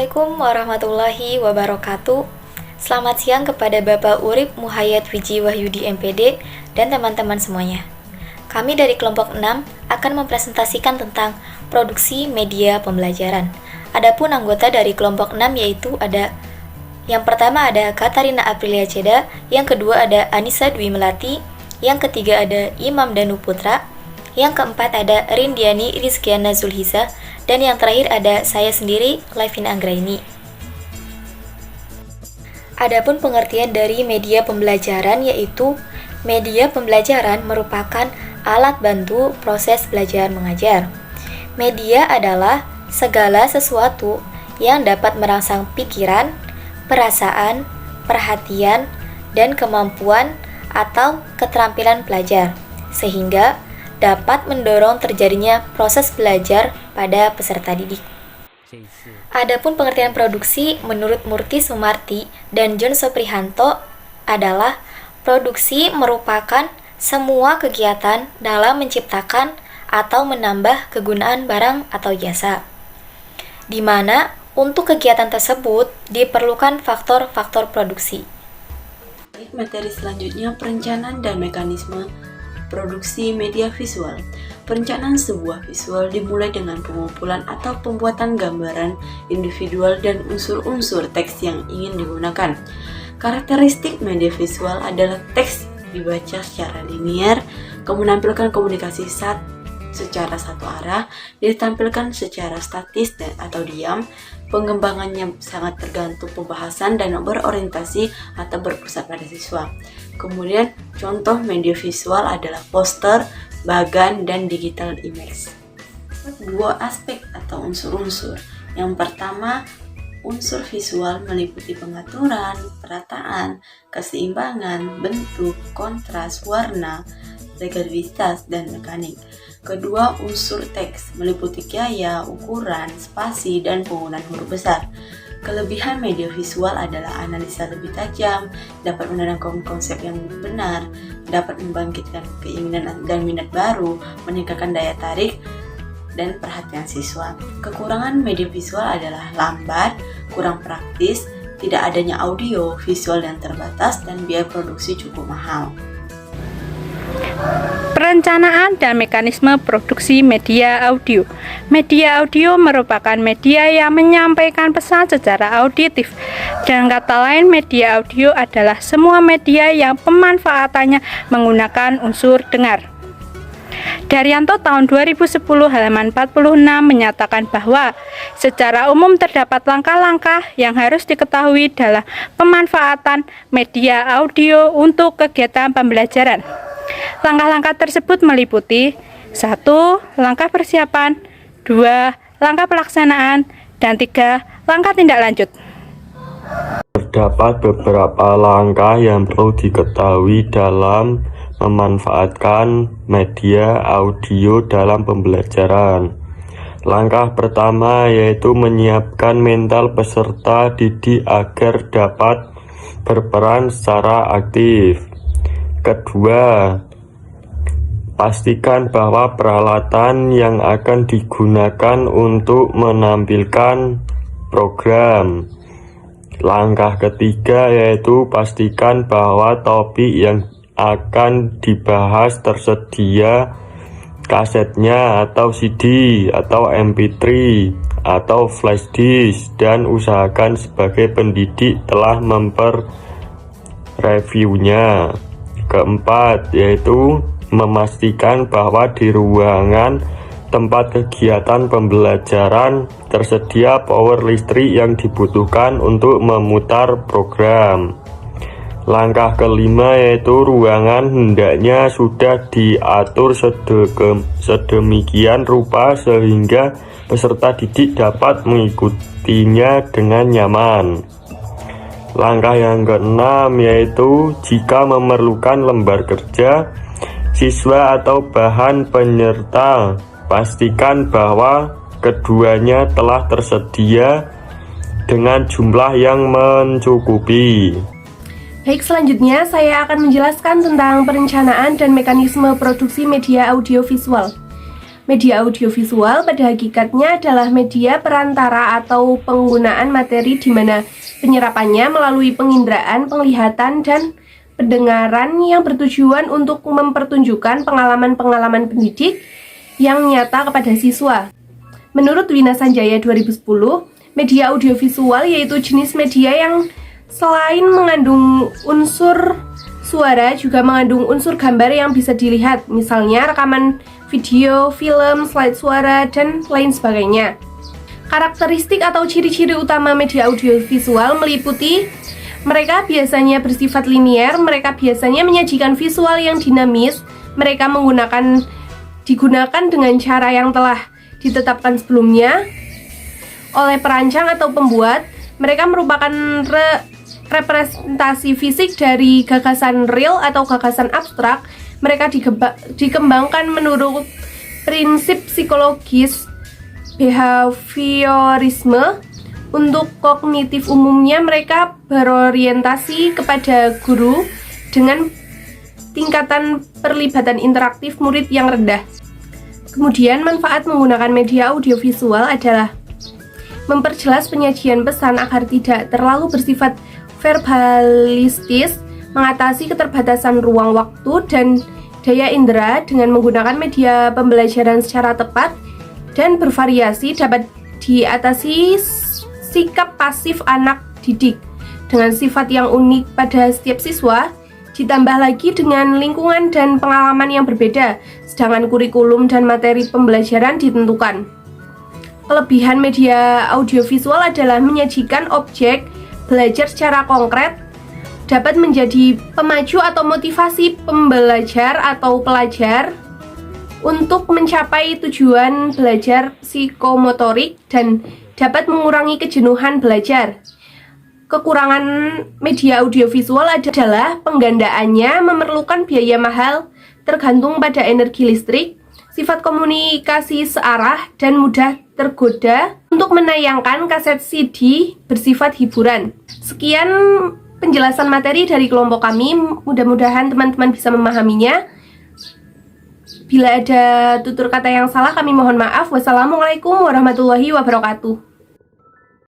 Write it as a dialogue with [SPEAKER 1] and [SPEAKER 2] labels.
[SPEAKER 1] Assalamualaikum warahmatullahi wabarakatuh. Selamat siang kepada Bapak Urip Muhayyad Wiji Wahyudi MPD dan teman-teman semuanya. Kami dari kelompok 6 akan mempresentasikan tentang produksi media pembelajaran. Adapun anggota dari kelompok 6 yaitu ada yang pertama ada Katarina Aprilia Ceda, yang kedua ada Anissa Dwi Melati, yang ketiga ada Imam Danu Putra, yang keempat ada Rindiani Rizkiana Zulhiza, dan yang terakhir ada saya sendiri, Laivina Anggraini. Adapun pengertian dari media pembelajaran yaitu media pembelajaran merupakan alat bantu proses belajar mengajar. Media adalah segala sesuatu yang dapat merangsang pikiran, perasaan, perhatian, dan kemampuan atau keterampilan pelajar, sehingga dapat mendorong terjadinya proses belajar pada peserta didik. Adapun pengertian produksi menurut Murti Sumarti dan John Soprihanto adalah produksi merupakan semua kegiatan dalam menciptakan atau menambah kegunaan barang atau jasa, di mana untuk kegiatan tersebut diperlukan faktor-faktor produksi.
[SPEAKER 2] Materi selanjutnya perencanaan dan mekanisme produksi media visual. Perencanaan sebuah visual dimulai dengan pengumpulan atau pembuatan gambaran individual dan unsur-unsur teks yang ingin digunakan. Karakteristik media visual adalah teks dibaca secara linear, menampilkan komunikasi secara satu arah, ditampilkan secara statis atau diam. Pengembangannya sangat tergantung pembahasan dan berorientasi atau berpusat pada siswa. Kemudian contoh media visual adalah poster, bagan, dan digital image. Dua aspek atau unsur-unsur. Yang pertama, unsur visual meliputi pengaturan, perataan, keseimbangan, bentuk, kontras, warna, legalitas, dan mekanik. Kedua, unsur teks meliputi gaya, ukuran, spasi, dan penggunaan huruf besar. Kelebihan media visual adalah analisa lebih tajam, dapat menanamkan konsep yang benar, dapat membangkitkan keinginan dan minat baru, meningkatkan daya tarik dan perhatian siswa. Kekurangan media visual adalah lambat, kurang praktis, tidak adanya audio visual yang terbatas, dan biaya produksi cukup mahal.
[SPEAKER 3] Perencanaan dan mekanisme produksi media audio. Media audio merupakan media yang menyampaikan pesan secara auditif. Dengan kata lain, media audio adalah semua media yang pemanfaatannya menggunakan unsur dengar. Daryanto tahun 2010 halaman 46 menyatakan bahwa secara umum terdapat langkah-langkah yang harus diketahui dalam pemanfaatan media audio untuk kegiatan pembelajaran. Langkah-langkah tersebut meliputi 1. Langkah persiapan, 2. Langkah pelaksanaan, dan 3. Langkah tindak lanjut.
[SPEAKER 4] Terdapat beberapa langkah yang perlu diketahui dalam memanfaatkan media audio dalam pembelajaran. Langkah pertama yaitu menyiapkan mental peserta didik agar dapat berperan secara aktif. Kedua, pastikan bahwa peralatan yang akan digunakan untuk menampilkan program. Langkah ketiga yaitu pastikan bahwa topik yang akan dibahas tersedia kasetnya atau CD atau MP3 atau flash disk, dan usahakan sebagai pendidik telah memperreviewnya. Keempat, yaitu memastikan bahwa di ruangan tempat kegiatan pembelajaran tersedia power listrik yang dibutuhkan untuk memutar program. Langkah kelima yaitu ruangan hendaknya sudah diatur sedemikian rupa sehingga peserta didik dapat mengikutinya dengan nyaman. Langkah yang keenam yaitu jika memerlukan lembar kerja siswa atau bahan penyerta, pastikan bahwa keduanya telah tersedia dengan jumlah yang mencukupi.
[SPEAKER 5] Baik, selanjutnya saya akan menjelaskan tentang perencanaan dan mekanisme produksi media audiovisual. Media audiovisual pada hakikatnya adalah media perantara atau penggunaan materi di mana penyerapannya melalui penginderaan, penglihatan, dan pendengaran yang bertujuan untuk mempertunjukkan pengalaman-pengalaman pendidik yang nyata kepada siswa. Menurut Wina Sanjaya 2010, media audiovisual yaitu jenis media yang selain mengandung unsur suara juga mengandung unsur gambar yang bisa dilihat, misalnya rekaman video, film, slide suara, dan lain sebagainya. Karakteristik atau ciri-ciri utama media audiovisual meliputi mereka biasanya bersifat linier, mereka biasanya menyajikan visual yang dinamis, mereka digunakan dengan cara yang telah ditetapkan sebelumnya oleh perancang atau pembuat. Mereka merupakan representasi fisik dari gagasan real atau gagasan abstrak. Mereka dikembangkan menurut prinsip psikologis behaviorisme. Untuk kognitif umumnya mereka berorientasi kepada guru dengan tingkatan perlibatan interaktif murid yang rendah. Kemudian manfaat menggunakan media audiovisual adalah memperjelas penyajian pesan agar tidak terlalu bersifat verbalistis, mengatasi keterbatasan ruang waktu dan daya indera dengan menggunakan media pembelajaran secara tepat dan bervariasi dapat diatasi sikap pasif anak didik dengan sifat yang unik pada setiap siswa, ditambah lagi dengan lingkungan dan pengalaman yang berbeda, sedangkan kurikulum dan materi pembelajaran ditentukan. Kelebihan media audiovisual adalah menyajikan objek belajar secara konkret, dapat menjadi pemacu atau motivasi pembelajar atau pelajar untuk mencapai tujuan belajar psikomotorik dan dapat mengurangi kejenuhan belajar. Kekurangan media audiovisual adalah penggandaannya memerlukan biaya mahal, tergantung pada energi listrik, sifat komunikasi searah, dan mudah tergoda untuk menayangkan kaset CD bersifat hiburan. Sekian penjelasan materi dari kelompok kami, mudah-mudahan teman-teman bisa memahaminya. Bila ada tutur kata yang salah, kami mohon maaf. Wassalamualaikum warahmatullahi wabarakatuh.